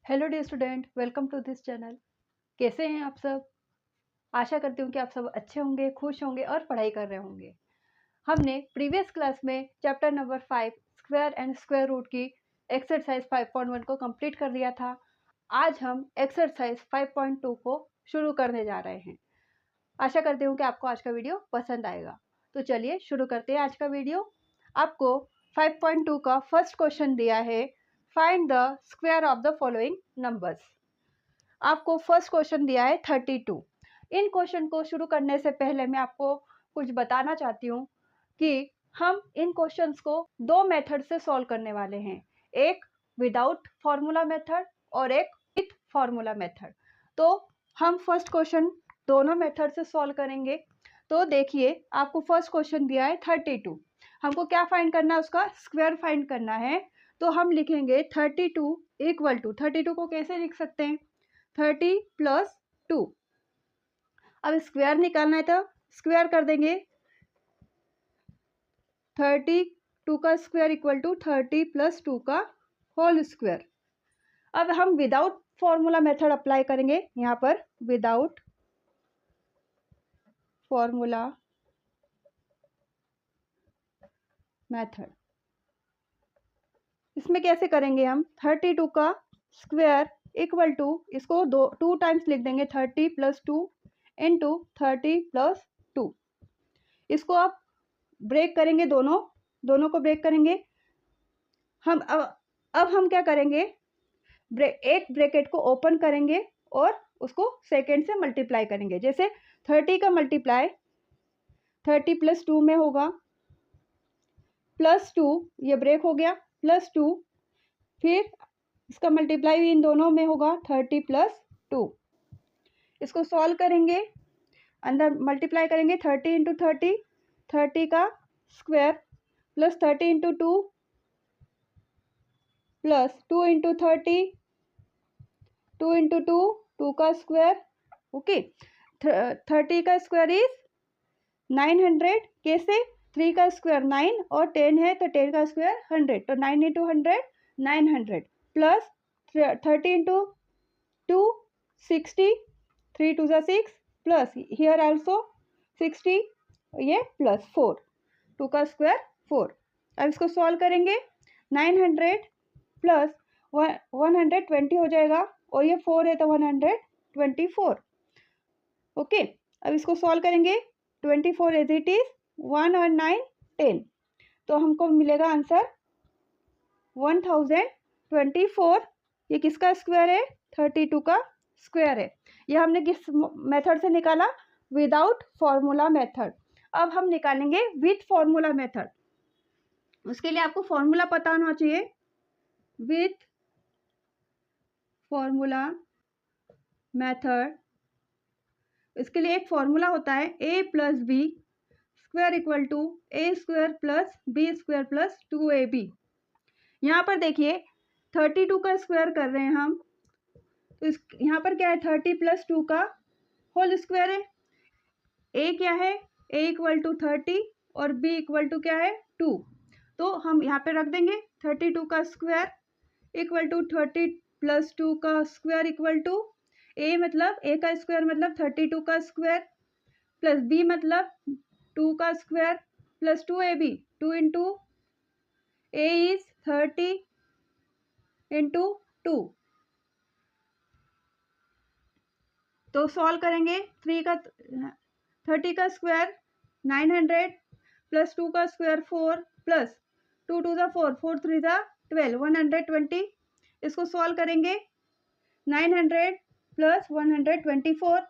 Hello dear student, welcome to this channel. कैसे हैं आप सब? आशा करती हूँ कि आप सब अच्छे होंगे, खुश होंगे और पढ़ाई कर रहे होंगे। हमने प्रीवियस क्लास में chapter number 5 square and square root की एक्सरसाइज 5.1 को कंप्लीट कर लिया था। आज हम एक्सरसाइज 5.2 को शुरू करने जा रहे हैं। आशा करती हूँ कि आपको आज का वीडियो पसंद आएगा। तो चलिए शुरू करते हैं आज का वीडियो। आपको 5.2 का फर्स्ट क्वेश्चन दिया है, find the square of the following numbers. आपको फर्स्ट क्वेश्चन दिया है 32। इन क्वेश्चन को शुरू करने से पहले मैं आपको कुछ बताना चाहती हूँ कि हम इन क्वेश्चंस को दो मेथड से सॉल्व करने वाले हैं, एक विदाउट फॉर्मूला मेथड और एक विथ फॉर्मूला मेथड। तो हम फर्स्ट क्वेश्चन दोनों मेथड से सॉल्व करेंगे। तो देखिए, आपको फर्स्ट क्वेश्चन दिया है 32। हमको क्या फाइंड करना है? उसका स्क्वायर फाइंड करना है। तो हम लिखेंगे 32 इक्वल टू, 32 को कैसे लिख सकते हैं? 30 प्लस 2। अब स्क्वायर निकालना है तो स्क्वायर कर देंगे। 32 का स्क्वायर इक्वल टू 30 प्लस 2 का होल स्क्वायर। अब हम विदाउट फॉर्मूला मेथड अप्लाई करेंगे यहाँ पर, विदाउट फॉर्मूला मेथड। इसमें कैसे करेंगे हम? 32 का स्क्वायर इक्वल टू, इसको टू टाइम्स लिख देंगे, 30 प्लस 2 इंटू 30 प्लस 2। इसको आप ब्रेक करेंगे, दोनों को ब्रेक करेंगे। हम अब हम क्या करेंगे? एक ब्रैकेट को ओपन करेंगे और उसको सेकेंड से मल्टीप्लाई करेंगे। जैसे 30 का मल्टीप्लाई 30 प्लस 2 में होगा, प्लस 2, ये ब्रेक हो गया, प्लस 2, फिर इसका मल्टीप्लाई भी इन दोनों में होगा, 30 प्लस 2। इसको सॉल्व करेंगे, अंदर मल्टीप्लाई करेंगे, 30 इंटू 30, 30 का square plus 30 into 2 plus 2 into 30, 2 into 2, 2 का स्क्वायर। ओके, 30 का स्क्वायर इज 900। कैसे? 3 का स्क्वायर 9 और 10 है तो 10 का स्क्वायर 100, तो 9 इंटू 100 900 प्लस 30 इंटू 2 60, 3 टू ज़ा 6 प्लस हियर आल्सो 60, ये प्लस 4, 2 का स्क्वायर 4। अब इसको सॉल्व करेंगे, 900 प्लस 120 हो जाएगा और ये 4 है तो 124। ओके, अब इसको सॉल्व करेंगे, 24 एज इट इज, 1 और 9 10, तो हमको मिलेगा आंसर 1024। ये किसका स्क्वायर है? 32 का स्क्वायर है। ये हमने किस मेथड से निकाला? Without formula method. अब हम निकालेंगे विथ फॉर्मूला मेथड। उसके लिए आपको फॉर्मूला पता होना चाहिए, विथ फॉर्मूला मेथड। इसके लिए एक फॉर्मूला होता है, a plus B square equal to A square plus B square plus 2ab। यहाँ पर देखिए 32 का स्क्वायर कर रहे हैं हम, तो इस यहाँ पर क्या है? 30 प्लस 2 का होल स्क्वायर है। a क्या है? a इक्वल टू 30 और b इक्वल टू क्या है? 2। तो हम यहाँ पे रख देंगे 32 का स्क्वायर इक्वल टू 30 प्लस 2 का स्क्वायर इक्वल टू a, मतलब a का स्क्वायर मतलब 32 का स्क्वायर, प्लस b मतलब 2 का square plus 2ab, 2 into a is 30 into 2। तो सॉल्व करेंगे, 30 का स्क्वायर 900 प्लस 2 का स्क्वायर 4 प्लस 2 टू ज़ा 4, 4 3 ज़ा 12, 120। इसको सॉल्व करेंगे, 900 प्लस 124,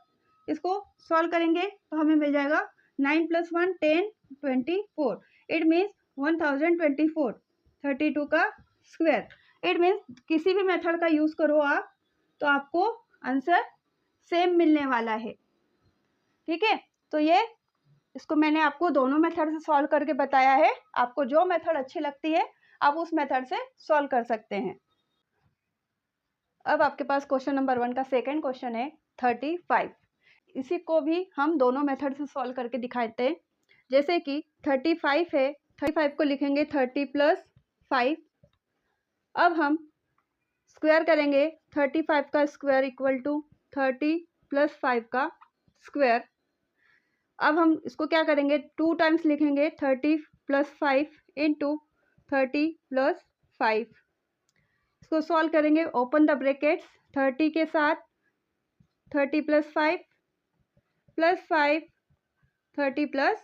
इसको सॉल्व करेंगे तो हमें मिल जाएगा 9 प्लस 1 10 24। इट मीन्स 1024, 32 का स्क्वायर। इट मीन्स किसी भी मेथड का यूज़ करो आप तो आपको आंसर सेम मिलने वाला है। ठीक है, तो ये इसको मैंने आपको दोनों मेथड से सॉल्व करके बताया है। आपको जो मेथड अच्छी लगती है आप उस मेथड से सॉल्व कर सकते हैं। अब आपके पास क्वेश्चन नंबर 1 का सेकंड क्वेश्चन है 35। इसी को भी हम दोनों मेथड से सॉल्व करके दिखाते हैं। जैसे कि 35 है, 35 को लिखेंगे 30 प्लस 5। अब हम स्क्वायर करेंगे 35 का स्क्वायर इक्वल टू 30 प्लस 5 का स्क्वायर। अब हम इसको क्या करेंगे, 2 टाइम्स लिखेंगे 30 प्लस 5 इंटू 30 प्लस 5। इसको सॉल्व करेंगे, ओपन द ब्रैकेट्स, 30 के साथ 30 प्लस 5 प्लस 5 30 प्लस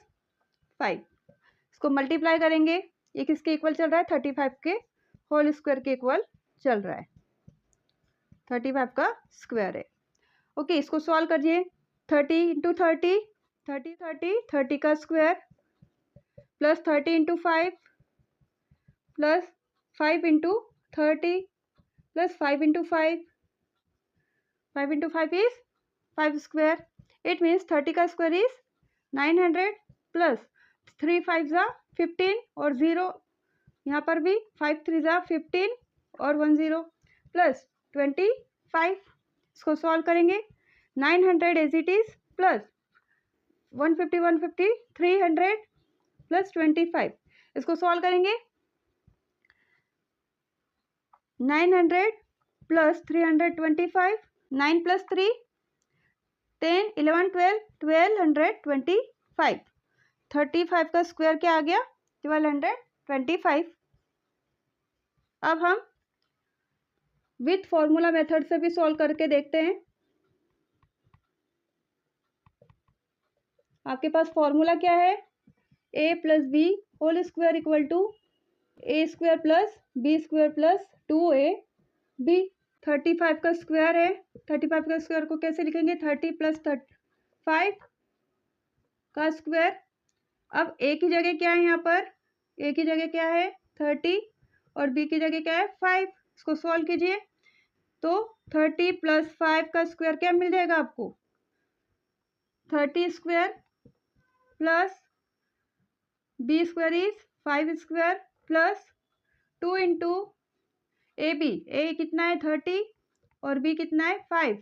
5। इसको मल्टीप्लाई करेंगे, ये किसके इक्वल चल रहा है, 35 के होल स्क्वायर के इक्वल चल रहा है, 35 का स्क्वायर है। ओके, इसको सॉल्व करिए, 30 इंटू 30 30 30 30 का square plus 30 into 5 plus 5 into 30 plus 5 into 5 5 into 5 is 5 square. It means 30 का स्क्वायर इज 900 प्लस 3 5 ज़ा 15 और 0 यहाँ पर भी 5 3 ज़ा 15 और 1 0 प्लस 25। इसको सॉल्व करेंगे, 900 as it is plus 150 150 300 plus 25। इसको सॉल्व करेंगे, 900 प्लस 325, 9 प्लस 3 10 11 12 1225। 35 का स्क्वायर क्या आ गया, 1225। अब हम विथ फॉर्मूला मेथड से भी सॉल्व करके देखते हैं। आपके पास फॉर्मूला क्या है, a plus B whole square equal to A square plus B square plus 2ab। 35 का स्क्वायर है, 35 का स्क्वायर को कैसे लिखेंगे, 30 प्लस 5 का स्क्वायर। अब a की जगह क्या है, यहाँ पर a की जगह क्या है 30 और b की जगह क्या है 5। इसको सॉल्व कीजिए तो 30 प्लस 5 का स्क्वायर क्या मिल जाएगा आपको, 30 square plus B square is 5 square plus 2 into A B, A कितना है 30 और बी कितना है 5।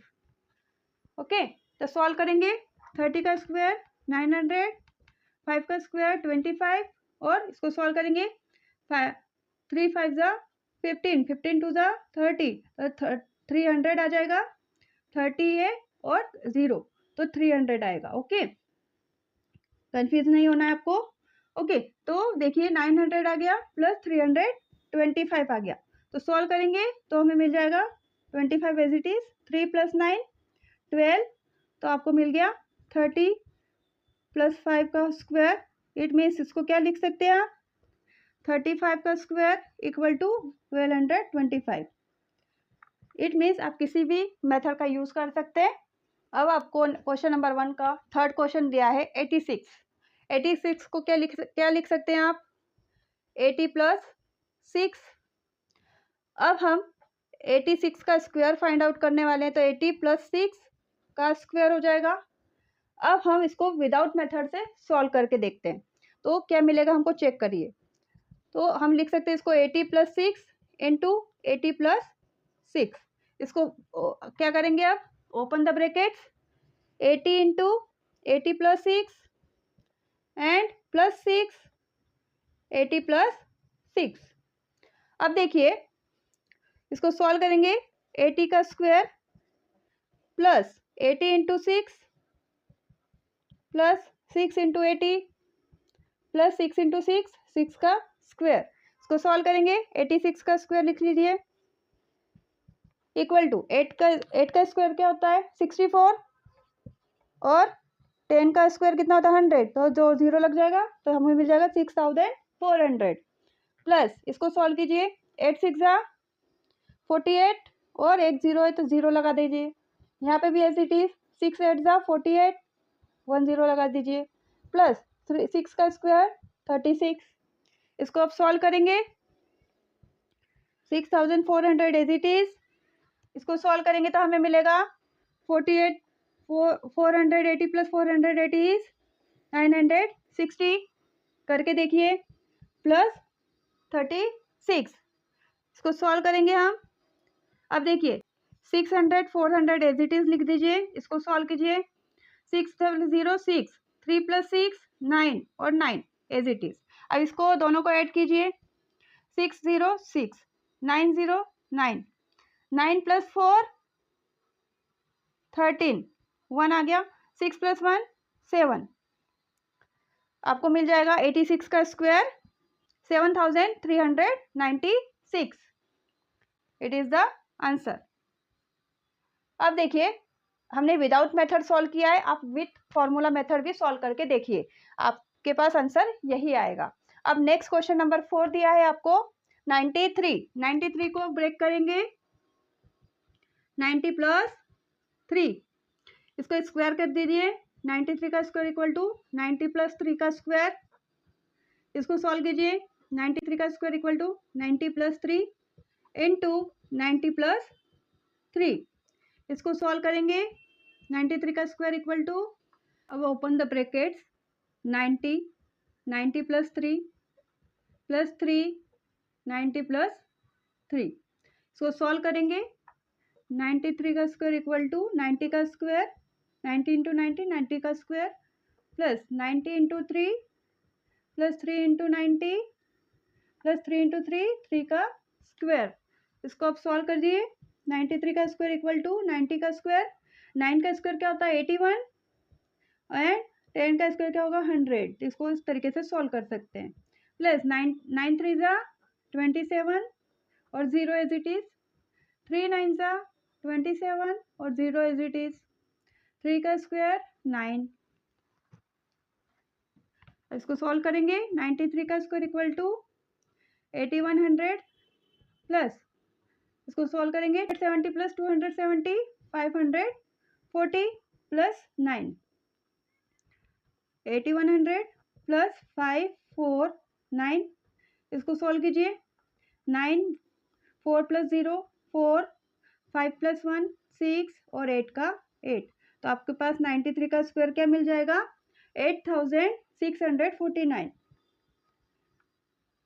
ओके, तो सॉल्व करेंगे, 30 का स्क्वायर 900, 5 का स्क्वायर 25 और इसको सॉल्व करेंगे 3 5 ज़ा 15 15 2 ज़ा 30 तो 300 आ जाएगा, 30 है और 0 तो 300 आएगा। ओके, कंफ्यूज नहीं होना है आपको। ओके, तो देखिए 900 आ गया प्लस 325 आ गया, तो सॉल्व करेंगे तो हमें मिल जाएगा 25 एज इट इज, 3 प्लस 9 12, तो आपको मिल गया 30 प्लस 5 का स्क्वायर। इट मीन्स इसको क्या लिख सकते हैं आप, 35 का square equal to 1225। It means आप किसी भी मेथड का यूज़ कर सकते हैं। अब आपको क्वेश्चन नंबर 1 का थर्ड क्वेश्चन दिया है 86। 86 को क्या लिख सकते हैं आप, 80 प्लस 6। अब हम 86 का स्क्वायर फाइंड आउट करने वाले हैं, तो 80 प्लस 6 का स्क्वायर हो जाएगा। अब हम इसको विदाउट मेथड से सॉल्व करके देखते हैं, तो क्या मिलेगा हमको चेक करिए। तो हम लिख सकते हैं इसको 80 प्लस 6 इंटू 80 प्लस 6। इसको क्या करेंगे अब, open the brackets, 80 into 80 plus 6 and plus 6 80 plus 6। अब देखिए इसको सॉल्व करेंगे, 80 का square plus 80 into 6 plus 6 into 80 plus 6 into 6 6 का स्क्वायर। इसको सॉल्व करेंगे, 86 का स्क्वायर लिख लीजिए इक्वल टू 8 का स्क्वायर क्या होता है 64 और 10 का स्क्वायर कितना होता है 100, तो जो 0 लग जाएगा तो हमें मिल जाएगा 6400 प्लस इसको सॉल्व कीजिए, 8 6 ज़ा 48 और एक 0 है तो 0 लगा दीजिए। यहाँ पे भी एज इट इज 6 8 ज़ा 48, 1 0 लगा दीजिए प्लस 6 का स्क्वायर 36। इसको अब सॉल्व करेंगे, 6400 एज इट इज। इसको सॉल्व करेंगे तो हमें मिलेगा 48 480 प्लस 480 इज 960। करके देखिए प्लस 36। इसको सॉल्व करेंगे हम। अब देखिए 600 400 एज इट इज लिख दीजिए, इसको सॉल्व कीजिए, 6 0 6 3 प्लस 6 9 और 9 एज इट इज। अब इसको दोनों को ऐड कीजिए, 6 0 6 9 0 9 9 + 4 13, 1 आ गया, 6 + 1 7, आपको मिल जाएगा 86 का square 7396, it is the answer. अब देखिए हमने विदाउट मेथड सॉल्व किया है, आप विथ फॉर्मूला मेथड भी सॉल्व करके देखिए, आपके पास आंसर यही आएगा। अब नेक्स्ट क्वेश्चन नंबर 4 दिया है आपको 93 को ब्रेक करेंगे 90 + 3, इसको स्क्वायर कर दीजिए, 93 का स्क्वायर इक्वल टू 90 + 3 का स्क्वायर, इसको सॉल्व कीजिए, 93 का स्क्वायर इक्वल टू 90 + 3 इंटू 90 + 3, इसको सॉल्व करेंगे, 93 का स्क्वायर इक्वल टू, अब ओपन द ब्रैकेट्स, 90 + 3 + 3 90 + 3, इसको सॉल्व करेंगे, 93 का स्क्वायर इक्वल टू 90 का स्क्वायर, 90 × 90 90 का स्क्वायर प्लस 90 × 3 प्लस 3 × 90 प्लस 3 × 3 3 का स्क्वायर, इसको आप सॉल्व कर दिए, 93 का स्क्वायर इक्वल टू 90 का स्क्वायर, 9 का स्क्वायर क्या होता है 81 एंड 10 का स्क्वायर क्या होगा 100, इसको इस तरीके से सॉल्व कर सकते हैं, प्लस 9 3 ज़ा 27 और 0 एज इट इज, 3 9 ज़ा 27 और 0 एज इट इज, 3 का स्क्वायर 9, इसको सॉल्व करेंगे, 93 का स्क्वायर इक्वल टू 8100 प्लस, इसको सॉल्व करेंगे 70 + 270 540 प्लस 9, 8100 प्लस 549, इसको सॉल्व कीजिए, 9 4 + 0 4 5 + 1 6 और 8 का 8, तो आपके पास 93 का स्क्वायर क्या मिल जाएगा 8649।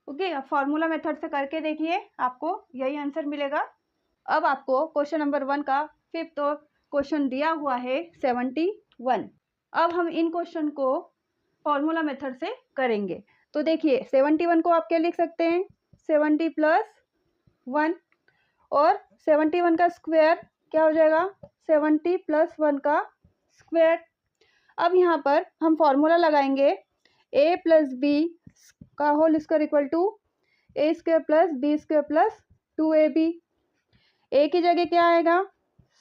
ओके, अब फॉर्मूला मेथड से करके देखिए, आपको यही आंसर मिलेगा। अब आपको क्वेश्चन नंबर 1 का 5th क्वेश्चन दिया हुआ है 71। अब हम इन क्वेश्चन को फॉर्मूला मेथड से करेंगे, तो देखिए 71 को आप क्या लिख सकते हैं 70 + 1 और 71 का स्क्वायर क्या हो जाएगा 70 + 1 का स्क्वायर। अब यहाँ पर हम फॉर्मूला लगाएंगे a + b का whole square equal to a² + b² + 2ab, a की जगह क्या आएगा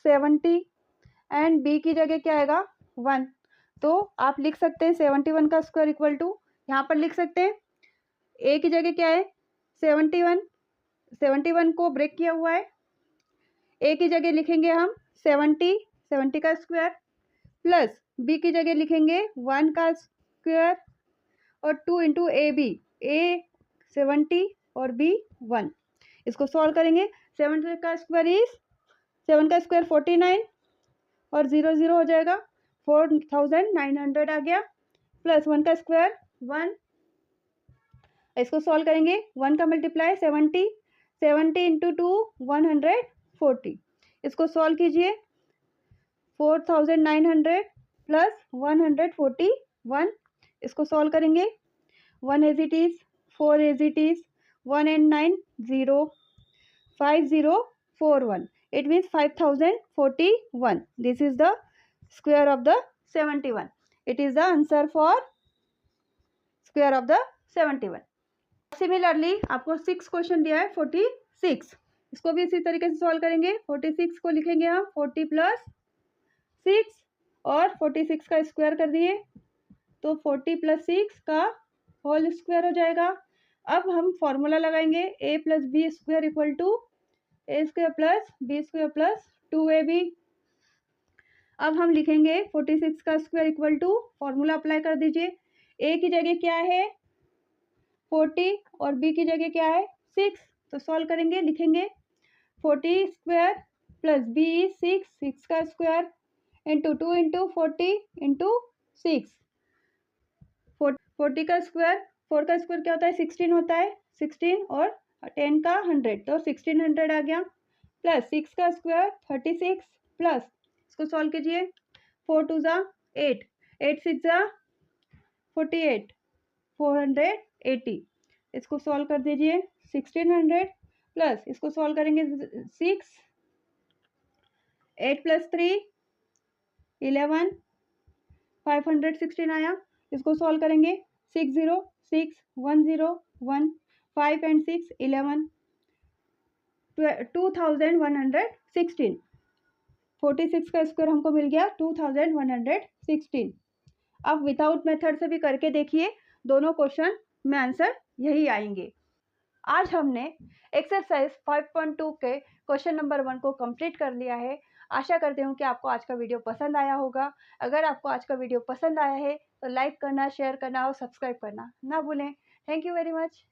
70 एंड b की जगह क्या आएगा 1, तो आप लिख सकते हैं 71 का स्क्वायर इक्वल टू, यहाँ पर लिख सकते हैं a की जगह क्या है 71 को ब्रेक किया हुआ है, a की जगह लिखेंगे हम 70 का स्क्वायर प्लस b की जगह लिखेंगे 1 का स्क्वायर और 2 × ab, a 70 और b 1, इसको सॉल्व करेंगे, 70 का स्क्वायर इज 7 का स्क्वायर 49 और 0 0 हो जाएगा 4900 आ गया, प्लस 1 का स्क्वायर 1, इसको सॉल्व करेंगे, 1 का मल्टीप्लाई 70 × 2 140, इसको सॉल्व कीजिए 4900 प्लस 141, इसको सॉल्व करेंगे, 1 as it is 4 as it is 1 and 9 0 5041, it means 5041, this is the square of the 71, it is the answer for square of the 71। Similarly आपको 6 question दिया है 46, इसको भी इसी तरीके से सॉल्व करेंगे, 46 को लिखेंगे हम 40 + 6 और 46 का स्क्वायर कर दिए, तो 40 + 6 का होल स्क्वायर हो जाएगा। अब हम फॉर्मूला लगाएंगे a + b² equal to a² + b² + 2ab, अब हम लिखेंगे 46 का square equal to, formula apply कर दीजिए, a की जगह क्या है 40 और b की जगह क्या है 6, तो सॉल्व करेंगे, लिखेंगे 40² + b 6 का स्क्वायर इंटू 2 × 40 × 6, 40 का स्क्वायर 4 का स्क्वायर क्या होता है 16 होता है, 16 और 10 का 100, तो 1600 आ गया, प्लस 6 का स्क्वायर 36 प्लस, इसको सॉल्व कीजिए, 4 2 ज़ा 8 8 6 ज़ा 48 480, इसको सॉल्व कर दीजिए, 1600 प्लस इसको सॉल्व करेंगे 6 8 + 3 11, 516 आया। इसको सॉल्व करेंगे। 6 0 6 1 0 1 5 एंड 6 11 2116। 46 का स्क्वायर हमको मिल गया 2116। अब विदाउट मेथड से भी करके देखिए, दोनों क्वेश्चन में आंसर यही आएंगे। आज हमने एक्सरसाइज 5.2 के क्वेश्चन नंबर 1 को कंप्लीट कर लिया है। आशा करती हूँ कि आपको आज का वीडियो पसंद आया होगा। अगर आपको आज का वीडियो पसंद आया है तो लाइक करना, शेयर करना और सब्सक्राइब करना ना भूलें। Thank you very much.